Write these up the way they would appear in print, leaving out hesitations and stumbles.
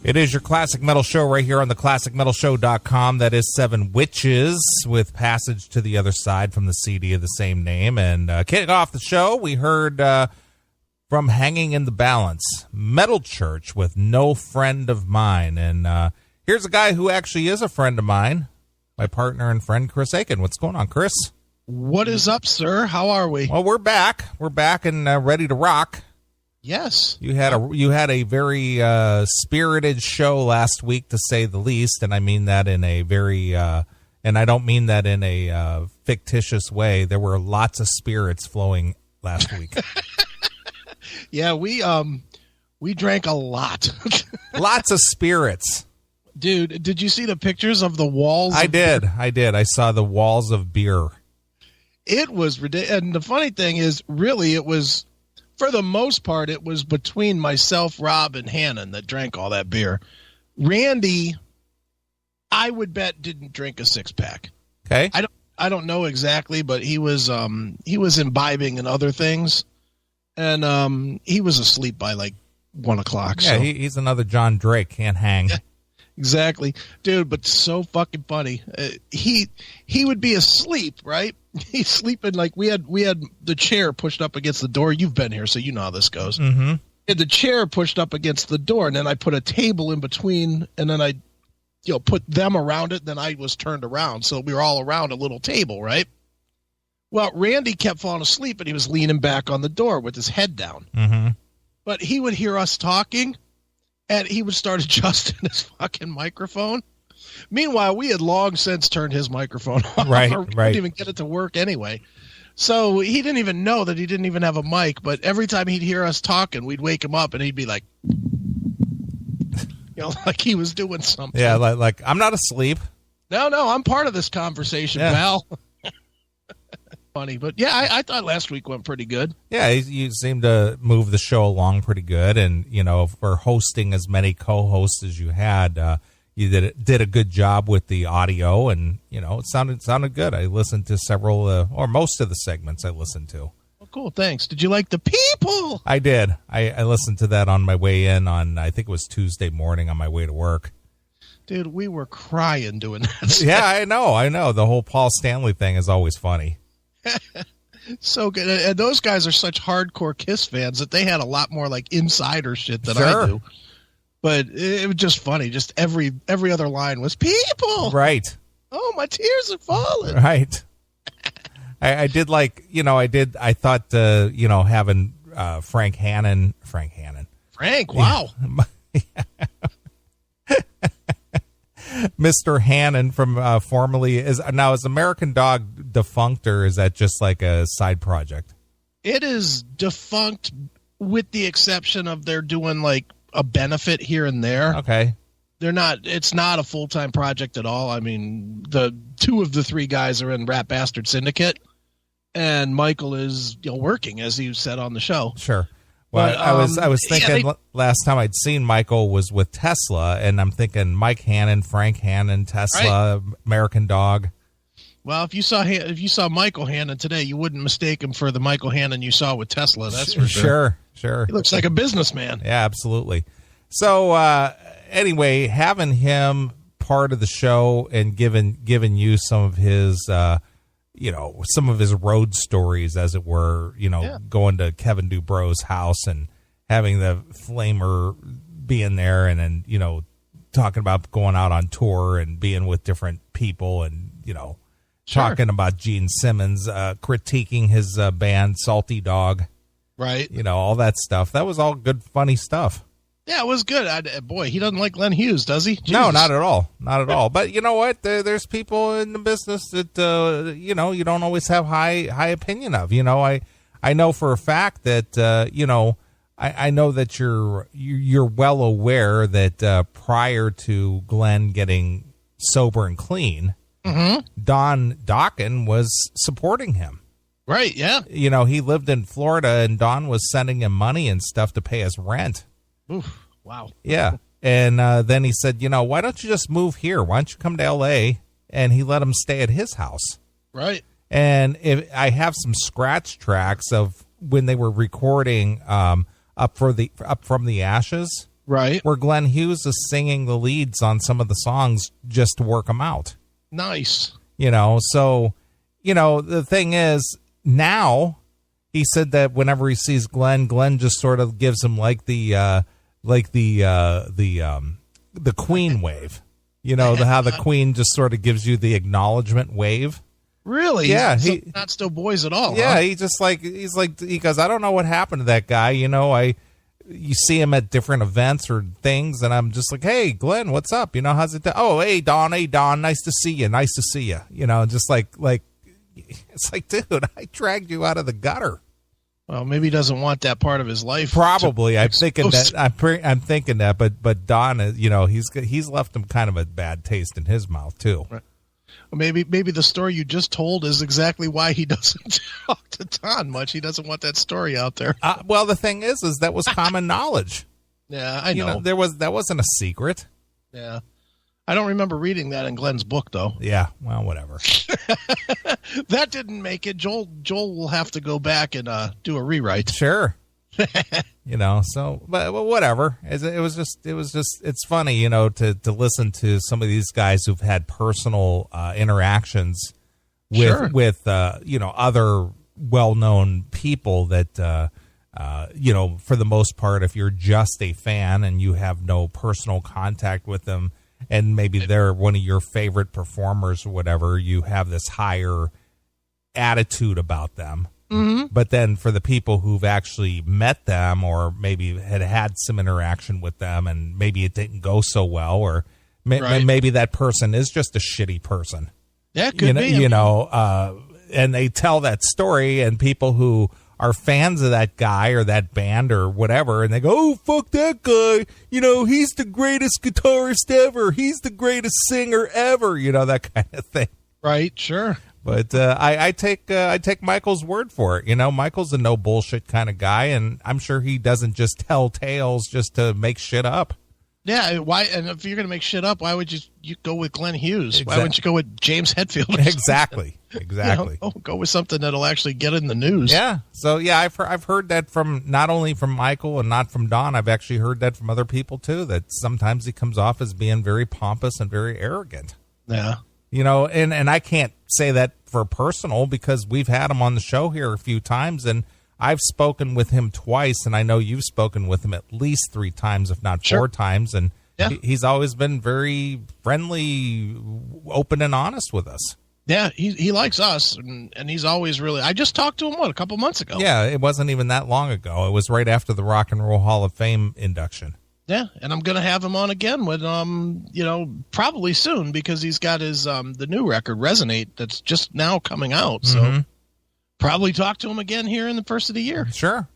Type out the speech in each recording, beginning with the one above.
It is your Classic Metal Show right here on the ClassicMetalShow.com. That is 7 Witches with Passage to the Other Side from the CD of the same name. And kicking off the show, we heard from Hanging in the Balance, Metal Church with No Friend of Mine. And here's a guy who actually is a friend of mine, my partner and friend, Chris Aiken. What's going on, Chris? What is up, sir? How are we? Well, we're back. We're back and ready to rock. Yes. You had a very spirited show last week, to say the least, and I mean that in a very and I don't mean that in a fictitious way. There were lots of spirits flowing last week. Yeah, we drank a lot. Lots of spirits. Dude, did you see the pictures of the walls? I did. I saw the walls of beer. It was ridiculous. And the funny thing is, really, it was, for the most part, it was between myself, Rob, and Hannon that drank all that beer. Randy, I would bet, didn't drink a 6-pack. Okay. I don't know exactly, but he was imbibing in other things, and he was asleep by like 1 o'clock. Yeah, so. he's another John Drake. Can't hang. Exactly, dude. But so fucking funny. He would be asleep, right? He's sleeping like we had the chair pushed up against the door. You've been here, so you know how this goes. Mm-hmm. And the chair pushed up against the door, and then I put a table in between, and then I, put them around it. Then I was turned around, so we were all around a little table, right? Well, Randy kept falling asleep, and he was leaning back on the door with his head down. Mm-hmm. But he would hear us talking, and he would start adjusting his fucking microphone. Meanwhile, we had long since turned his microphone off. Right. We didn't even get it to work anyway. So he didn't even know that he didn't even have a mic. But every time he'd hear us talking, we'd wake him up, and he'd be like, like he was doing something. Yeah, like I'm not asleep. No, I'm part of this conversation, pal. Funny, but yeah, I thought last week went pretty good. Yeah, you seem to move the show along pretty good, and for hosting as many co-hosts as you had, you did a good job with the audio, and it sounded good. I listened to several or most of the segments I listened to. Oh, cool, thanks. Did you like the people? I did. I listened to that on my way in on, I think it was Tuesday morning on my way to work. Dude, we were crying doing that. Yeah, I know. The whole Paul Stanley thing is always funny. So good. And those guys are such hardcore Kiss fans that they had a lot more like insider shit than Sure. I do. But it was just funny. Just every other line was people. Right. Oh, my tears are falling. Right. I did like, I thought, having Frank Hannon. Frank, wow. Mr. Hannon from formerly is American Dog defunct, or is that just like a side project? It is defunct with the exception of they're doing like a benefit here and there. Okay. It's not a full-time project at all. I mean, the 2 of the 3 guys are in Rat Bastard Syndicate, and Michael is working, as you said on the show. Sure. Well, But, I was thinking last time I'd seen Michael was with Tesla, and I'm thinking Mike Hannon, Frank Hannon, Tesla, right. American Dog. Well, if you saw Michael Hannon today, you wouldn't mistake him for the Michael Hannon you saw with Tesla. That's for sure. Sure. He looks like a businessman. Yeah, absolutely. So anyway, having him part of the show and giving you some of his some of his road stories, as it were, going to Kevin Dubro's house and having the Flamer being there, and then, talking about going out on tour and being with different people, and, talking about Gene Simmons, critiquing his band Salty Dog. Right. All that stuff. That was all good, funny stuff. Yeah, it was good. Boy, he doesn't like Glenn Hughes, does he? Jesus. No, not at all. Not at all. But you know what? There's people in the business that, you don't always have high opinion of. I know for a fact that, I know that you're well aware that prior to Glenn getting sober and clean, mm-hmm. Don Dokken was supporting him. Right, yeah. He lived in Florida, and Don was sending him money and stuff to pay his rent. Oof, wow. Yeah. And then he said, why don't you just move here? Why don't you come to L.A.? And he let him stay at his house. Right. And I have some scratch tracks of when they were recording Up from the Ashes. Right. where Glenn Hughes is singing the leads on some of the songs just to work them out. Nice. So, the thing is, now he said that whenever he sees Glenn just sort of gives him the Queen wave. How the Queen just sort of gives you the acknowledgement wave. Really? Yeah. He's not still boys at all. Yeah. Huh? He goes, I don't know what happened to that guy. You see him at different events or things, and I'm just like, hey, Glenn, what's up? How's it? Oh, hey, Don, nice to see you. Just like, it's like, dude, I dragged you out of the gutter. Well, maybe he doesn't want that part of his life. Probably. I'm thinking that, but Don, he's left him kind of a bad taste in his mouth too. Right. Well, maybe the story you just told is exactly why he doesn't talk to Don much. He doesn't want that story out there. Well, the thing is that was common knowledge. Yeah, I know. That wasn't a secret. Yeah. I don't remember reading that in Glenn's book, though. Yeah, well, whatever. That didn't make it. Joel will have to go back and do a rewrite. Sure. But whatever. It's funny, to listen to some of these guys who've had personal interactions with other well-known people that, for the most part, if you're just a fan and you have no personal contact with them, and maybe they're one of your favorite performers or whatever, you have this higher attitude about them. Mm-hmm. But then for the people who've actually met them or maybe had some interaction with them and maybe it didn't go so well, or maybe that person is just a shitty person. Yeah, could be. And they tell that story, and people who are fans of that guy or that band or whatever, and they go, oh, fuck that guy. He's the greatest guitarist ever. He's the greatest singer ever. That kind of thing. Right, sure. But I take Michael's word for it. Michael's a no bullshit kind of guy, and I'm sure he doesn't just tell tales just to make shit up. Yeah, why? And if you're going to make shit up, why would you go with Glenn Hughes? Why wouldn't you go with James Hetfield? Exactly. Go with something that'll actually get in the news. Yeah. So yeah, I've heard that from not only from Michael and not from Don. I've actually heard that from other people too. That sometimes he comes off as being very pompous and very arrogant. Yeah. And I can't say that for personal because we've had him on the show here a few times, and I've spoken with him twice, and I know you've spoken with him at least 3 times, if not 4 times, and he's always been very friendly, open, and honest with us. Yeah, he likes us, and he's always really... I just talked to him, a couple months ago? Yeah, it wasn't even that long ago. It was right after the Rock and Roll Hall of Fame induction. Yeah, and I'm going to have him on again with, probably soon, because he's got his the new record, Resonate, that's just now coming out. So probably talk to him again here in the first of the year. Sure.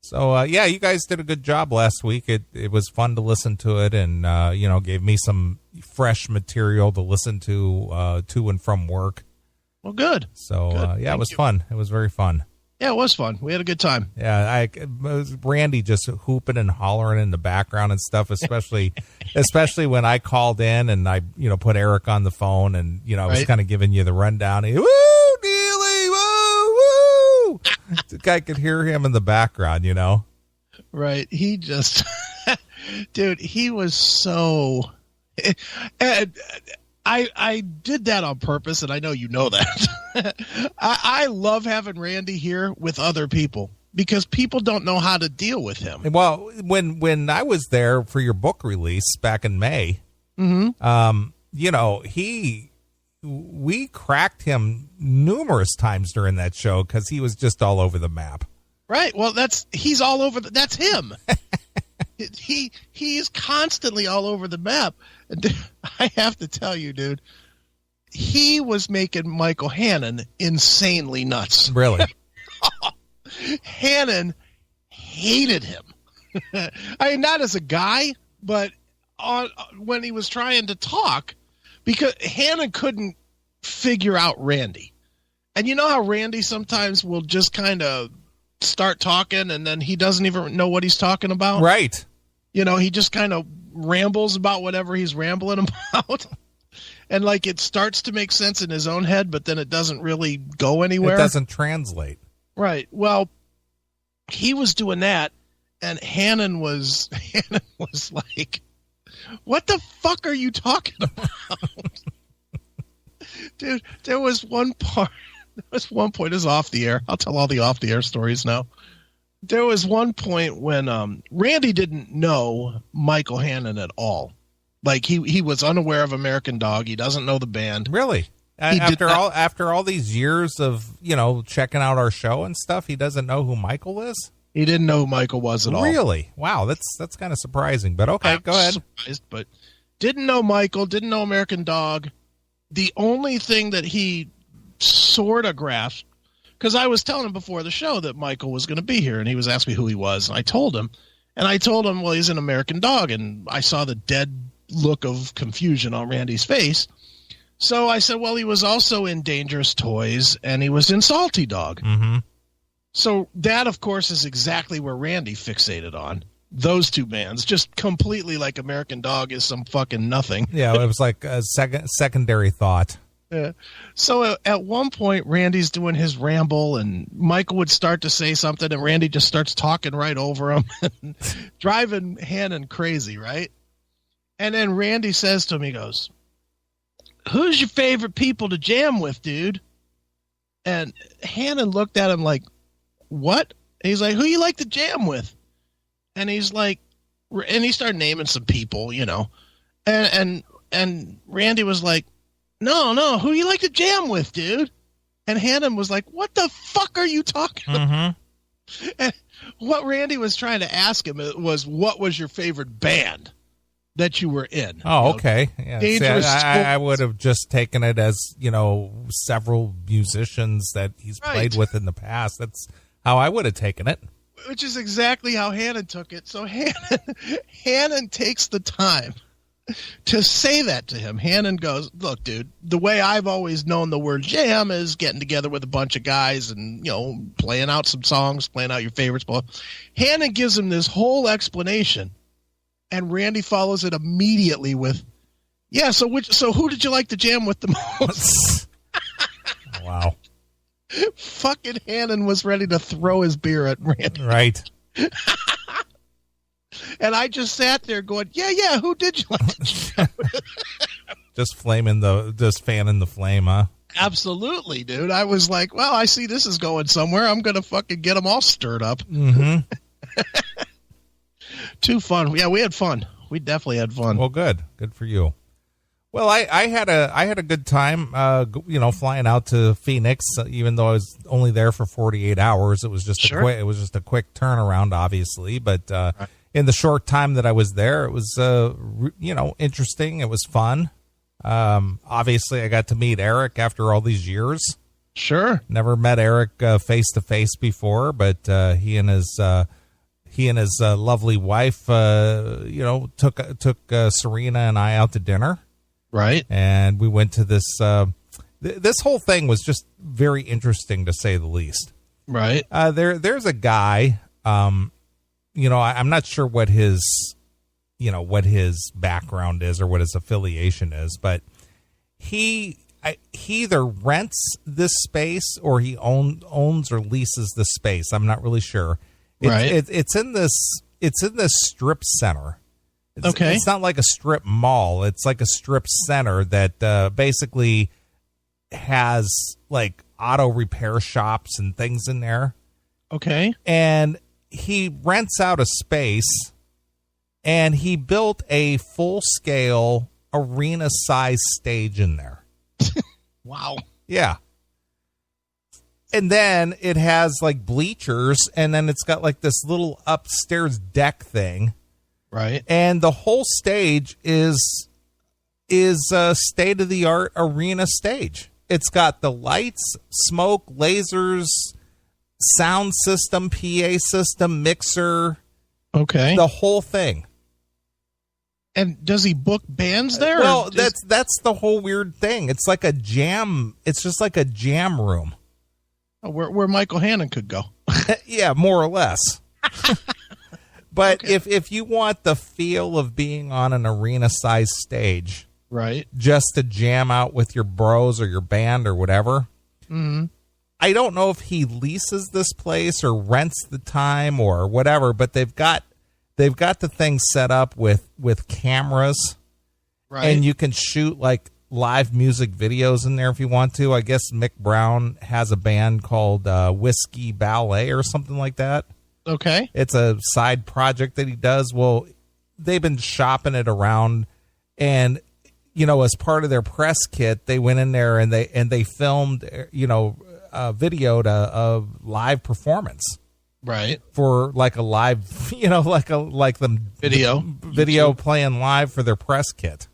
So, you guys did a good job last week. It was fun to listen to it, and, gave me some fresh material to listen to and from work. Well, good. So, good. It was fun. It was very fun. Yeah, it was fun. We had a good time. Yeah, Randy just hooping and hollering in the background and stuff, especially when I called in and I, put Eric on the phone and, I was kind of giving you the rundown. Woo, Neeley, woo, woo. The guy could hear him in the background, Right. He just, dude, he was so... I did that on purpose, and I know you know that. I love having Randy here with other people because people don't know how to deal with him. Well, when I was there for your book release back in May, we cracked him numerous times during that show because he was just all over the map. Right. Well, he's all over. That's him. He is constantly all over the map. I have to tell you, dude, he was making Michael Hannon insanely nuts. Really? Hannon hated him. I mean, not as a guy, but when he was trying to talk, because Hannon couldn't figure out Randy. And you know how Randy sometimes will just kind of start talking and then he doesn't even know what he's talking about? Right. He just kind of rambles about whatever he's rambling about. And it starts to make sense in his own head, but then it doesn't really go anywhere. It doesn't translate. Right. Well, he was doing that. And Hannon was like, what the fuck are you talking about? Dude, there was one point, it's off the air. I'll tell all the off the air stories now. There was one point when Randy didn't know Michael Hannon at all. Like he was unaware of American Dog. He doesn't know the band. Really? After all these years of, checking out our show and stuff, he doesn't know who Michael is? He didn't know who Michael was at all. Really? Wow, that's kind of surprising. But okay, go ahead. Surprised, but didn't know Michael, didn't know American Dog. The only thing that he sort of grasped, because I was telling him before the show that Michael was going to be here, and he was asking me who he was, and I told him, well, he's an American Dog, and I saw the dead look of confusion on Randy's face. So I said, well, he was also in Dangerous Toys, and he was in Salty Dog. Mm-hmm. So that, of course, is exactly where Randy fixated on. Those two bands, just completely like American Dog is some fucking nothing. Yeah, it was like a secondary thought. Yeah. So at one point, Randy's doing his ramble, and Michael would start to say something, and Randy just starts talking right over him, driving Hannon crazy, right? And then Randy says to him, he goes, who's your favorite people to jam with, dude? And Hannon looked at him like, what? And he's like, who you like to jam with? And he's like, and he started naming some people, and Randy was like, no, who you like to jam with, dude? And Hannon was like, what the fuck are you talking about? And what Randy was trying to ask him was, what was your favorite band that you were in? Oh, okay. Yeah. See, I would have just taken it as, several musicians that he's played with in the past. That's how I would have taken it. Which is exactly how Hannon took it. So Hannon takes the time to say that to him. Hannon goes, look, dude, the way I've always known the word jam is getting together with a bunch of guys and, playing out some songs, playing out your favorites. Hannon gives him this whole explanation, and Randy follows it immediately with, yeah, so who did you like to jam with the most? Wow. Fucking Hannon was ready to throw his beer at Randy. Right. And I just sat there going, yeah, who did you like to jam with? Just fanning the flame, huh? Absolutely, dude. I was like, well, I see this is going somewhere. I'm going to fucking get them all stirred up. Mm-hmm. Too fun. Yeah, we had fun. We definitely had fun. Well, good. Good for you. Well, I had a good time, flying out to Phoenix, even though I was only there for 48 hours. It was just a quick turnaround, obviously. But in the short time that I was there, it was, interesting. It was fun. Obviously, I got to meet Eric after all these years. Sure. Never met Eric face to face before, but he and his lovely wife, took Serena and I out to dinner. Right. And we went to this, this whole thing was just very interesting, to say the least. Right. There's a guy, I'm not sure what his background is or what his affiliation is, but he either rents this space or he owns or leases the space. I'm not really sure. It's in this strip center. It's not like a strip mall. It's like a strip center that basically has like auto repair shops and things in there. Okay. And he rents out a space, and he built a full-scale arena-sized stage in there. Wow. Yeah. And then it has like bleachers, and then it's got like this little upstairs deck thing. Right. And the whole stage is a state-of-the-art arena stage. It's got the lights, smoke, lasers, sound system, PA system, mixer. Okay. The whole thing. And does he book bands there? Well, that's the whole weird thing. It's like a jam. It's just like a jam room. Where Michael Hannon could go. Yeah, more or less. But okay. if you want the feel of being on an arena-sized stage, right, just to jam out with your bros or your band or whatever, mm-hmm. I don't know if he leases this place or rents the time or whatever, but they've got the thing set up with cameras, Right. and you can shoot like live music videos in there if you want to. I guess Mick Brown has a band called Whiskey Ballet or something like that. Okay. It's a side project that he does. Well, they've been shopping it around, and as part of their press kit, they went in there and they filmed, videoed a live performance. Right. For like a live, like them video playing live for their press kit.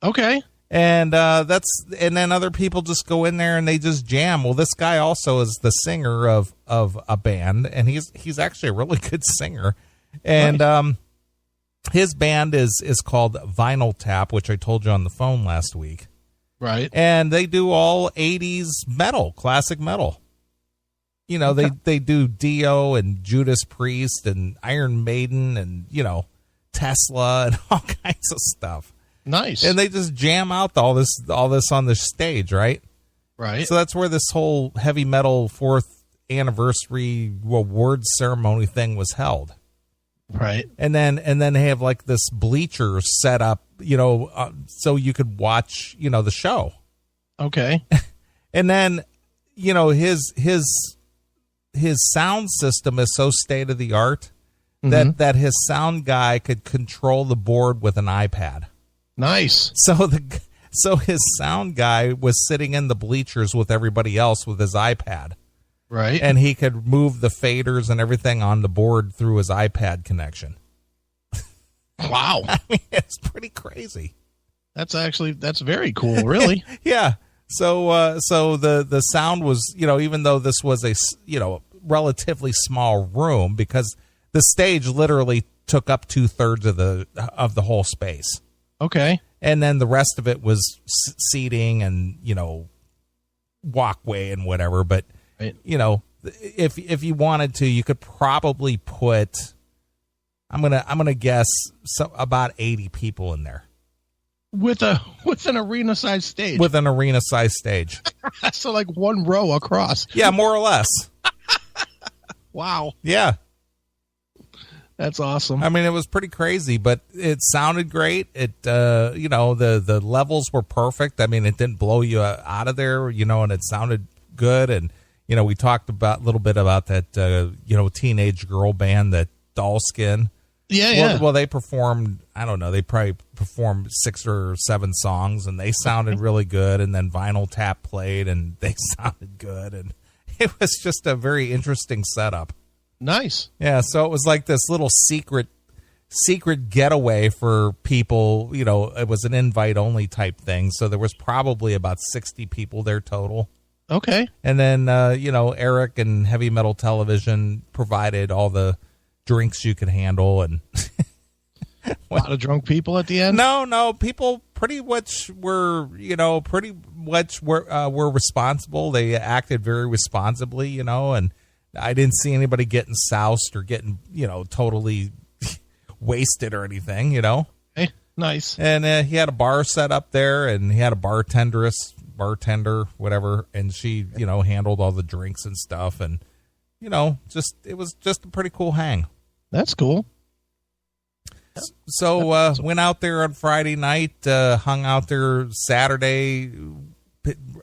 Okay. And then other people just go in there and they just jam. Well, this guy also is the singer of a band, and he's actually a really good singer. And Nice. His band is called Vinyl Tap, which I told you on the phone last week. Right. And they do all 80s metal, classic metal. They do Dio and Judas Priest and Iron Maiden and, Tesla and all kinds of stuff. Nice. And they just jam out all this on the stage, right? Right. So that's where this whole heavy metal 4th anniversary award ceremony thing was held. Right. And then they have like this bleacher set up, so you could watch, the show. Okay. And then, his sound system is so state of the art that his sound guy could control the board with an iPad. Nice. So his sound guy was sitting in the bleachers with everybody else with his iPad. Right. And he could move the faders and everything on the board through his iPad connection. Wow. I mean, it's pretty crazy. That's very cool, really. Yeah. So the sound was, even though this was a, relatively small room, because the stage literally took up 2/3 of the whole space. Okay. And then the rest of it was seating and, walkway and whatever. But, Right. if you wanted to, you could probably put, I'm gonna guess about 80 people in there. With an arena sized stage. With an arena sized stage. So like one row across. Yeah, more or less. Wow. Yeah. That's awesome. I mean, it was pretty crazy, but it sounded great. It, the levels were perfect. I mean, it didn't blow you out of there, and it sounded good. And, we talked a little bit about that, teenage girl band, that Dollskin. Yeah. Well, they performed, I don't know, they probably performed 6 or 7 songs, and they sounded really good. And then Vinyl Tap played, and they sounded good. And it was just a very interesting setup. Nice. Yeah, so it was like this little secret getaway for people. It was an invite-only type thing, so there was probably about 60 people there total. Okay. And then, Eric and Heavy Metal Television provided all the drinks you could handle. And A lot of drunk people at the end? No, people pretty much were responsible. They acted very responsibly, and I didn't see anybody getting soused or getting, totally wasted or anything, Hey, nice. And he had a bar set up there, and he had a bartender, whatever, and she, handled all the drinks and stuff, and, it was just a pretty cool hang. That's cool. So went out there on Friday night, hung out there Saturday.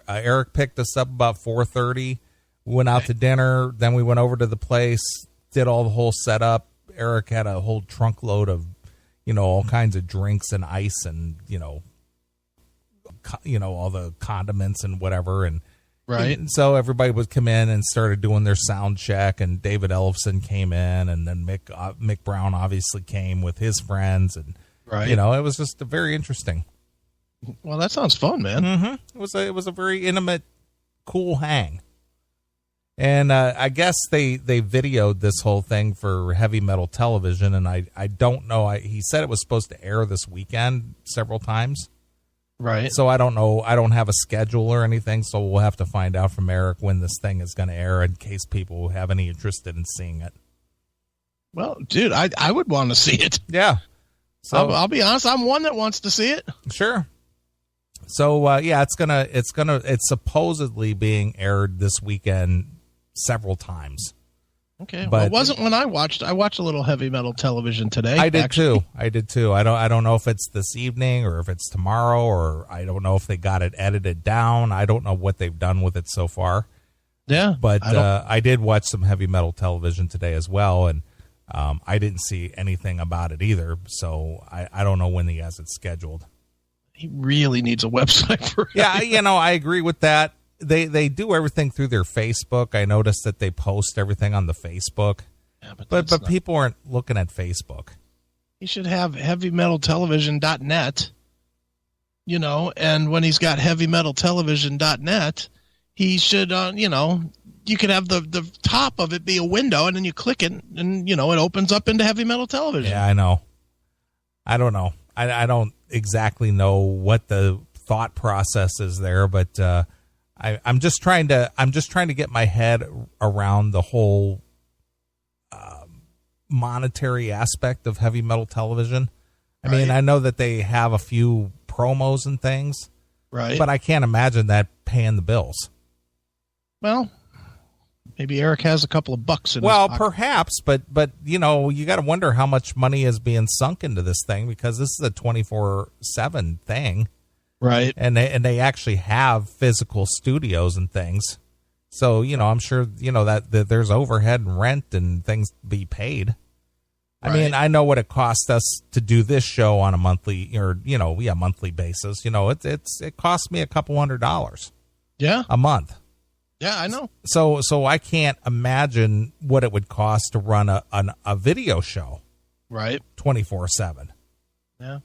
Eric picked us up about 4:30. Went out to dinner. Then we went over to the place, did all the whole setup. Eric had a whole trunk load of, all kinds of drinks and ice and, all the condiments and whatever. And Right. And so everybody would come in and started doing their sound check, and David Ellefson came in, and then Mick Brown obviously came with his friends, and Right. it was just very interesting. Well, that sounds fun, man. Mm-hmm. It was a very intimate, cool hang, and I guess they videoed this whole thing for Heavy Metal Television, and I don't know. He said it was supposed to air this weekend several times. Right. So I don't know. I don't have a schedule or anything, so we'll have to find out from Eric when this thing is going to air in case people have any interest in seeing it. Well, dude, I would want to see it. Yeah. So I'll be honest, I'm one that wants to see it. Sure. So yeah, it's supposedly being aired this weekend several times. Okay, But well, it wasn't when I watched. I watched a little heavy metal television today. I did actually. too. I did too. I don't know if it's this evening or if it's tomorrow, or I don't know if they got it edited down. I don't know what they've done with it so far. Yeah, But I did watch some heavy metal television today as well, and I didn't see anything about it either. So I don't know when he has it scheduled. he really needs a website for it. Yeah, I agree with that. They do everything through their Facebook. I noticed that they post everything on the Facebook. Yeah, But people aren't looking at Facebook. He should have heavymetaltelevision.net, and when he's got heavymetaltelevision.net, he should, you could have the top of it be a window, and then you click it, and, it opens up into heavy metal television. Yeah, I know. I don't know. I don't exactly know what the thought process is there, but I'm just trying to get my head around the whole monetary aspect of heavy metal television. I mean, I know that they have a few promos and things, right? But I can't imagine that paying the bills. Well, maybe Eric has a couple of bucks in his pocket. Perhaps, but you got to wonder how much money is being sunk into this thing, because this is a 24/7 thing. Right. And they actually have physical studios and things. So, I'm sure, that there's overhead and rent and things to be paid. I mean, I know what it cost us to do this show on a monthly monthly basis. It cost me a couple $100. Yeah. A month. Yeah, I know. So I can't imagine what it would cost to run a video show. Right. 24/7. Yeah.